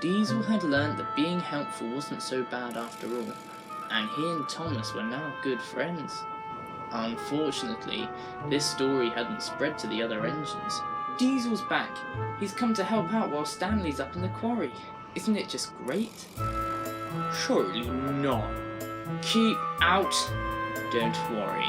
Diesel had learnt that being helpful wasn't so bad after all, and he and Thomas were now good friends. Unfortunately, this story hadn't spread to the other engines. Diesel's back. He's come to help out while Stanley's up in the quarry. Isn't it just great? Surely not. Keep out. Don't worry.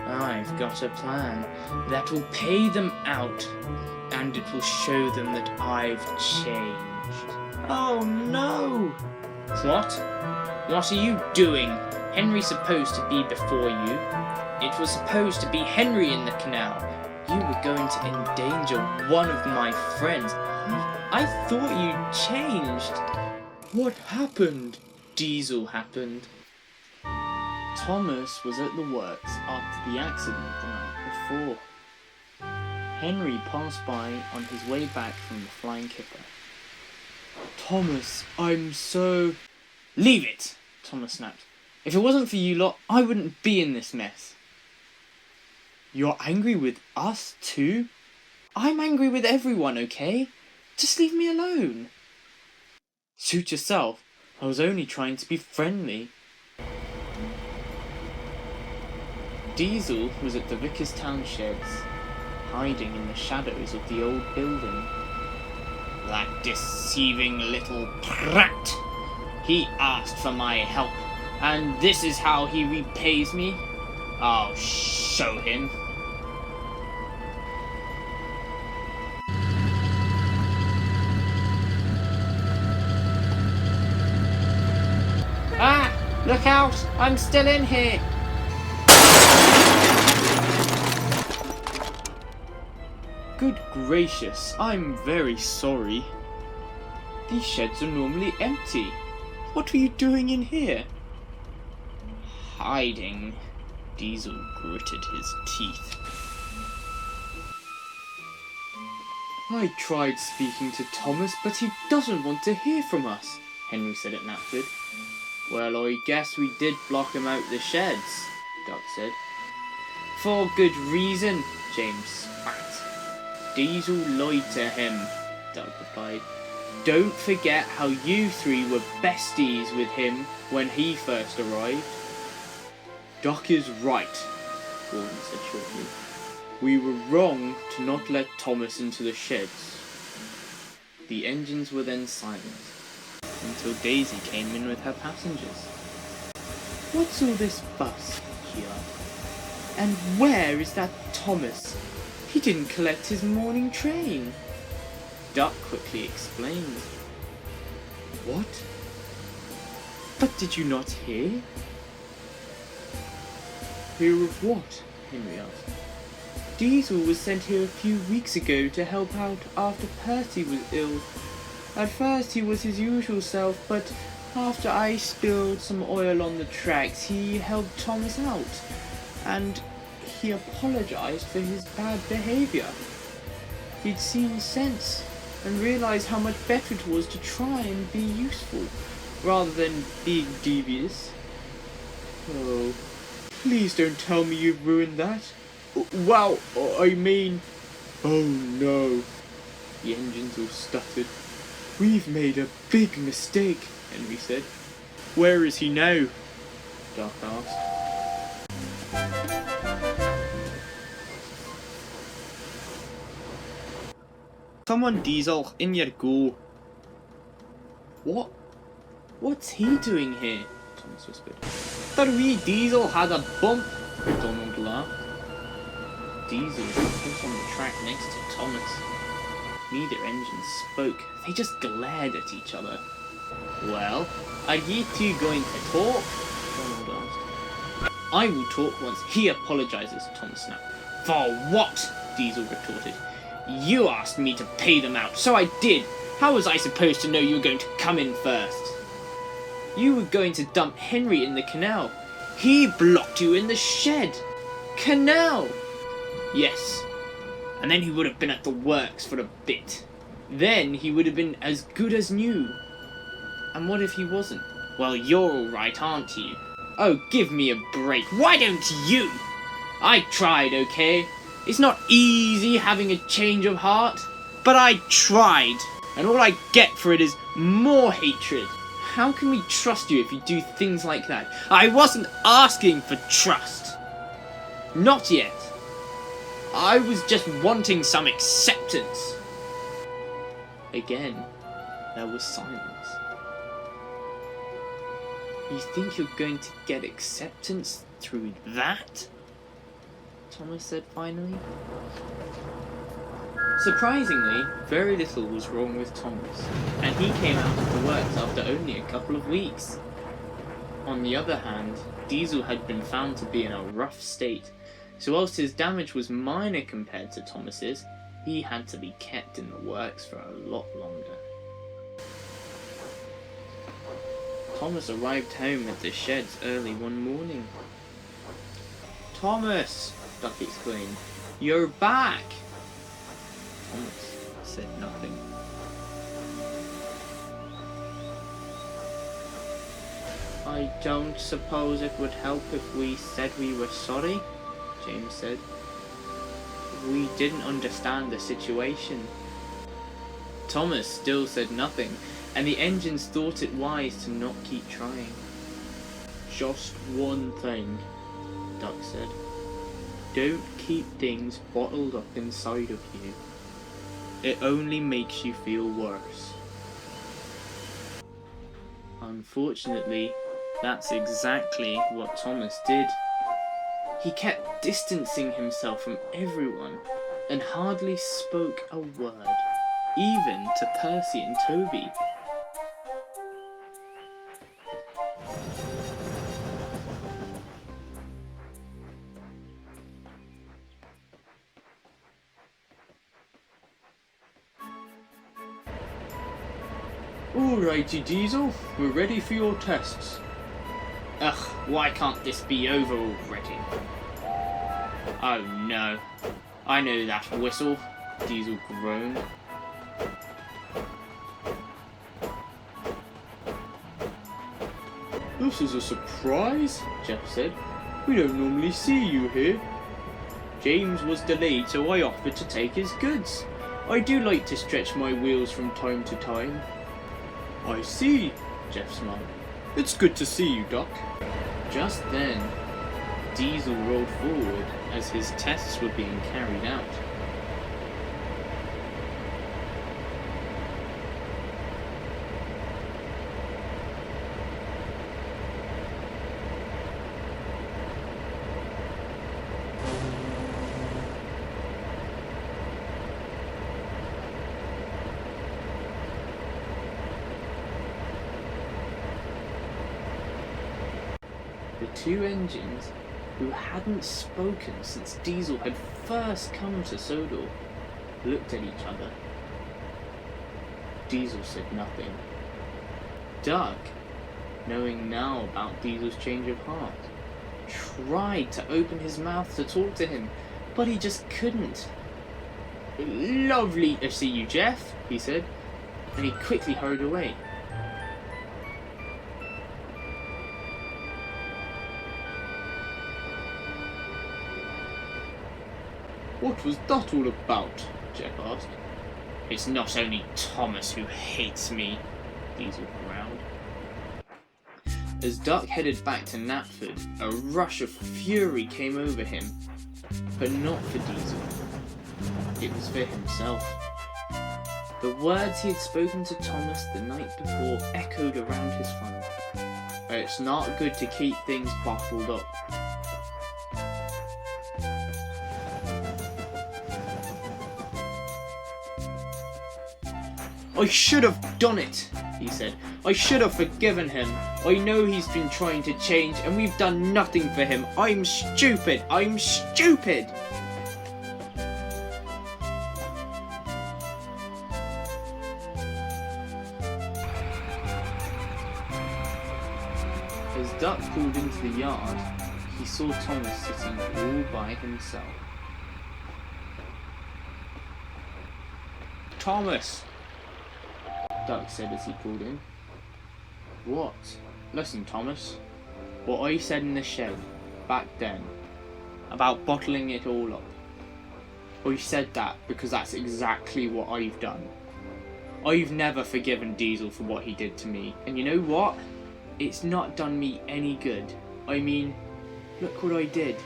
I've got a plan that will pay them out, and it will show them that I've changed. Oh no! What? What are you doing? Henry's supposed to be before you. It was supposed to be Henry in the canal. You were going to endanger one of my friends. I thought you changed. What happened? Diesel happened. Thomas was at the works after the accident the night before. Henry passed by on his way back from the Flying Kipper. Thomas, I'm so... Leave it, Thomas snapped. If it wasn't for you lot, I wouldn't be in this mess. You're angry with us too? I'm angry with everyone, okay? Just leave me alone. Suit yourself. I was only trying to be friendly. Diesel was at the Vickerstown sheds, hiding in the shadows of the old building. That deceiving little prat! He asked for my help, and this is how he repays me? I'll show him. Ah! Look out! I'm still in here! Good gracious, I'm very sorry. These sheds are normally empty. What were you doing in here? Hiding. Diesel gritted his teeth. I tried speaking to Thomas, but he doesn't want to hear from us, Henry said at Knapford. Well, I guess we did block him out the sheds, Doug said. For good reason, James spat. Diesel lied to him, Doug replied. Don't forget how you three were besties with him when he first arrived. Doc is right, Gordon said shortly. We were wrong to not let Thomas into the sheds. The engines were then silent, until Daisy came in with her passengers. What's all this fuss? She asked. And where is that Thomas? He didn't collect his morning train. Duck quickly explained. What? But did you not hear? Hear of what? Henry asked. Diesel was sent here a few weeks ago to help out after Percy was ill. At first he was his usual self, but after I spilled some oil on the tracks, he helped Thomas out, and he apologised for his bad behaviour. He'd seen sense and realised how much better it was to try and be useful, rather than being devious. Oh, please don't tell me you've ruined that. Wow, I mean... Oh no. The engines all stuttered. We've made a big mistake, Henry said. Where is he now? Doc asked. Come on, Diesel, in you go. What? What's he doing here? Thomas whispered. Thought wee Diesel had a bump, Donald laughed. Diesel was on the track next to Thomas. Neither engine spoke, they just glared at each other. Well, are ye two going to talk? Donald asked. I will talk once he apologises, Thomas snapped. For what? Diesel retorted. You asked me to pay them out, so I did. How was I supposed to know you were going to come in first? You were going to dump Henry in the canal. He blocked you in the shed. Canal! Yes. And then he would have been at the works for a bit. Then he would have been as good as new. And what if he wasn't? Well, you're alright, aren't you? Oh, give me a break. Why don't you? I tried, okay? It's not easy having a change of heart. But I tried. And all I get for it is More hatred. How can we trust you if you do things like that? I wasn't asking for trust. Not yet. I was just wanting some acceptance. Again, there was silence. You think you're going to get acceptance through that? Thomas said finally. Surprisingly, very little was wrong with Thomas, and he came out of the works after only a couple of weeks. On the other hand, Diesel had been found to be in a rough state, so whilst his damage was minor compared to Thomas's, he had to be kept in the works for a lot longer. Thomas arrived home at the sheds early one morning. "Thomas!" Duck exclaimed. "You're back!" Thomas said nothing. "I don't suppose it would help if we said we were sorry," James said. "We didn't understand the situation." Thomas still said nothing, and the engines thought it wise to not keep trying. "Just one thing," Duck said. "Don't keep things bottled up inside of you. It only makes you feel worse." Unfortunately, that's exactly what Thomas did. He kept distancing himself from everyone and hardly spoke a word, even to Percy and Toby. "Alrighty, Diesel, we're ready for your tests." "Ugh, why can't this be over already?" "Oh no, I know that whistle," Diesel groaned. "This is a surprise," Jeff said. "We don't normally see you here." "James was delayed, so I offered to take his goods. I do like to stretch my wheels from time to time." "I see," Jeff smiled. "It's good to see you, Duck." Just then, Diesel rolled forward as his tests were being carried out. The two engines, who hadn't spoken since Diesel had first come to Sodor, looked at each other. Diesel said nothing. Duck, knowing now about Diesel's change of heart, tried to open his mouth to talk to him, but he just couldn't. "Lovely to see you, Jeff," he said, and he quickly hurried away. "What was that all about?" Jeff asked. "It's not only Thomas who hates me," Diesel growled. As Duck headed back to Knapford, a rush of fury came over him, but not for Diesel. It was for himself. The words he had spoken to Thomas the night before echoed around his phone. "It's not good to keep things bottled up." "I should have done it," he said. "I should have forgiven him. I know he's been trying to change and we've done nothing for him. I'm stupid. I'm stupid." As Duck pulled into the yard, he saw Thomas sitting all by himself. "Thomas," Duck said as he called in. "What?" "Listen, Thomas. What I said in the shed, back then, about bottling it all up. I said that because that's exactly what I've done. I've never forgiven Diesel for what he did to me. And you know what? It's not done me any good. I mean, look what I did.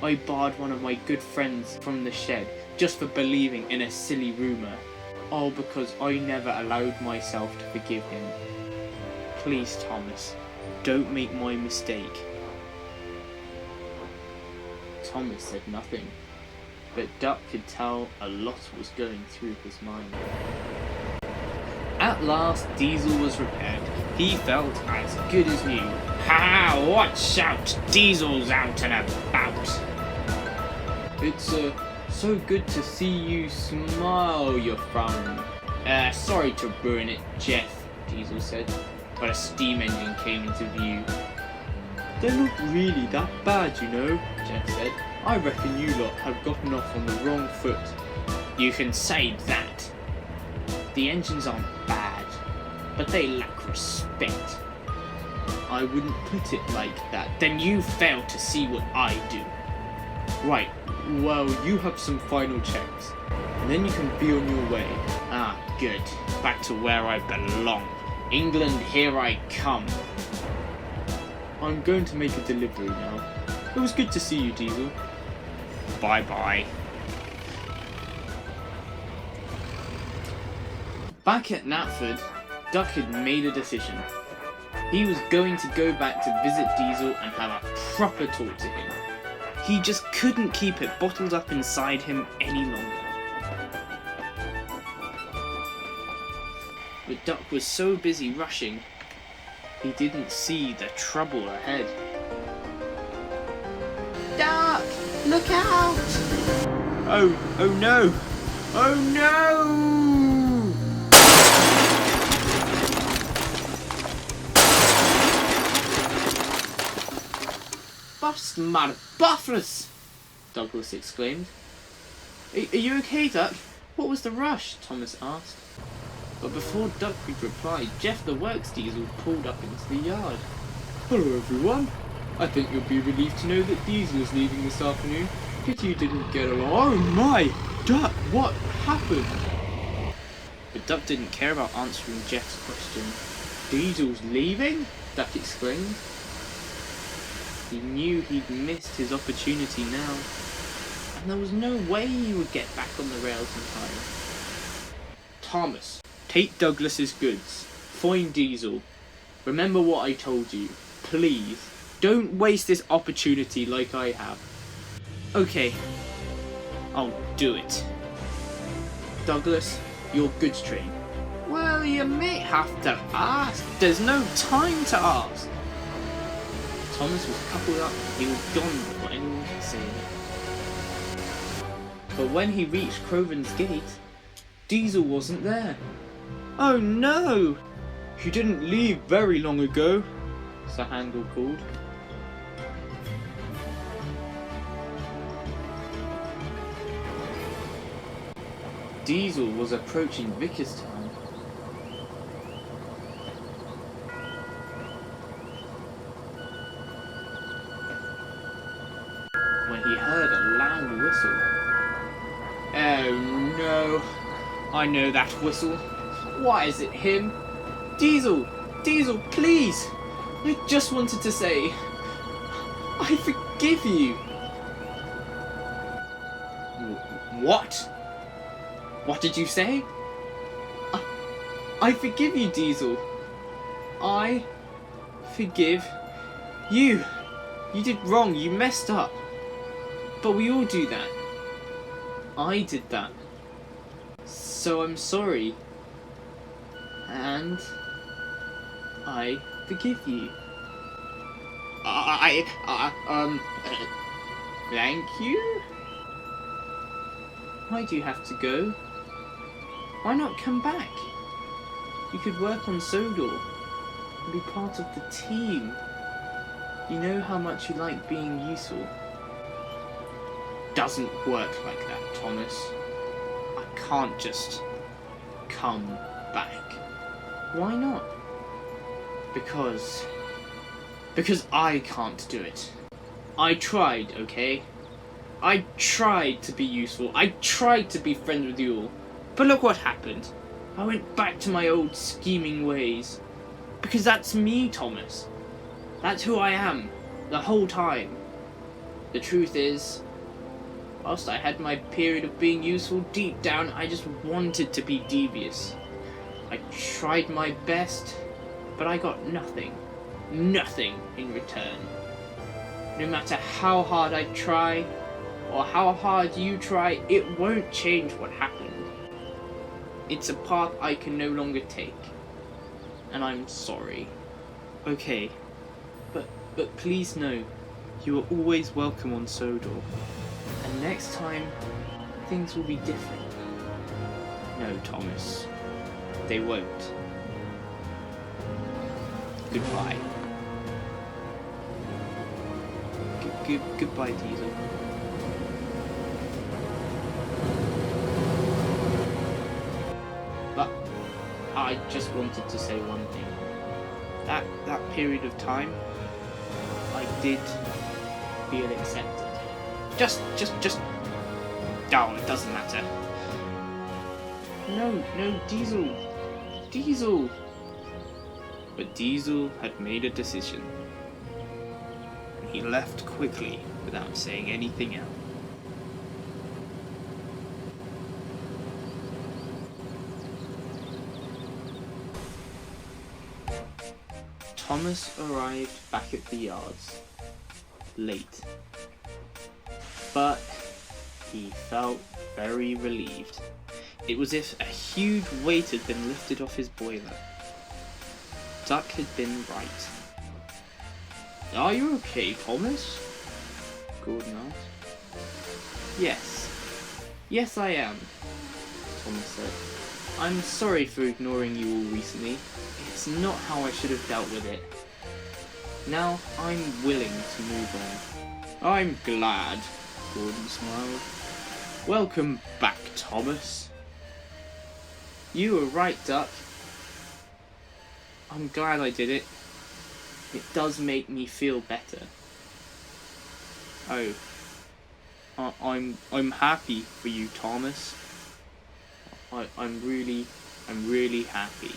I barred one of my good friends from the shed just for believing in a silly rumour. All because I never allowed myself to forgive him. Please, Thomas, don't make my mistake. Thomas said nothing, but Duck could tell a lot was going through his mind. At last, Diesel was repaired. He felt as good as new. Ha! Watch out! Diesel's out and about! It's so good to see you smile, you're frowning. Sorry to ruin it, Jeff, Diesel said, but a steam engine came into view. They're not really that bad, you know, Jeff said. I reckon you lot have gotten off on the wrong foot. You can say that. The engines aren't bad, but they lack respect. I wouldn't put it like that. Then you fail to see what I do. Right, well, you have some final checks, and then you can be on your way. Ah, good. Back to where I belong. England, here I come. I'm going to make a delivery now. It was good to see you, Diesel. Bye-bye. Back at Knapford, Duck had made a decision. He was going to go back to visit Diesel and have a proper talk to him. He just couldn't keep it bottled up inside him any longer. But Duck was so busy rushing, he didn't see the trouble ahead. Duck! Look out! Oh no! Oh no! Bust my buffers! Douglas exclaimed. Are you okay, Duck? What was the rush? Thomas asked. But before Duck could reply, Jeff the Works Diesel pulled up into the yard. Hello everyone. I think you'll be relieved to know that Diesel is leaving this afternoon. Pity you didn't get along. Oh my! Duck, what happened? But Duck didn't care about answering Jeff's question. Diesel's leaving? Duck exclaimed. He knew he'd missed his opportunity now, and there was no way he would get back on the rails in time. Thomas, take Douglas's goods. Find Diesel. Remember what I told you. Please, don't waste this opportunity like I have. Okay, I'll do it. Douglas, your goods train. Well, you may have to ask. There's no time to ask. Thomas was coupled up and he was gone before anyone could say it. But when he reached Crovan's gate, Diesel wasn't there. Oh no! He didn't leave very long ago, Sir Handel called. Diesel was approaching Vickerstown. When he heard a loud whistle. Oh no, I know that whistle. Why is it him? Diesel! Diesel, please! I just wanted to say, I forgive you. What? What did you say? I forgive you, Diesel. I forgive you. You did wrong, you messed up. But we all do that. I did that. So I'm sorry. And I forgive you. Thank you? Why do you have to go? Why not come back? You could work on Sodor and be part of the team. You know how much you like being useful. Doesn't work like that, Thomas. I can't just come back. Why not? Because I can't do it. I tried, okay? I tried to be useful. I tried to be friends with you all. But look what happened. I went back to my old scheming ways. Because that's me, Thomas. That's who I am, the whole time. The truth is, whilst I had my period of being useful, deep down I just wanted to be devious. I tried my best, but I got nothing. Nothing in return. No matter how hard I try, or how hard you try, it won't change what happened. It's a path I can no longer take. And I'm sorry. Okay, but please know, you are always welcome on Sodor. And next time, things will be different. No, Thomas, they won't. Goodbye. Goodbye, Diesel. But I just wanted to say one thing. That period of time, I did feel accepted. Just. Oh, it doesn't matter. No, Diesel. But Diesel had made a decision. And he left quickly without saying anything else. Thomas arrived back at the yards, late. But he felt very relieved. It was as if a huge weight had been lifted off his boiler. Duck had been right. Are you okay, Thomas? Gordon asked. Yes, I am, Thomas said. I'm sorry for ignoring you all recently. It's not how I should have dealt with it. Now I'm willing to move on. I'm glad, Gordon smiled. Welcome back, Thomas. You were right, Duck. I'm glad I did it. It does make me feel better. Oh. I'm happy for you, Thomas. I'm really happy.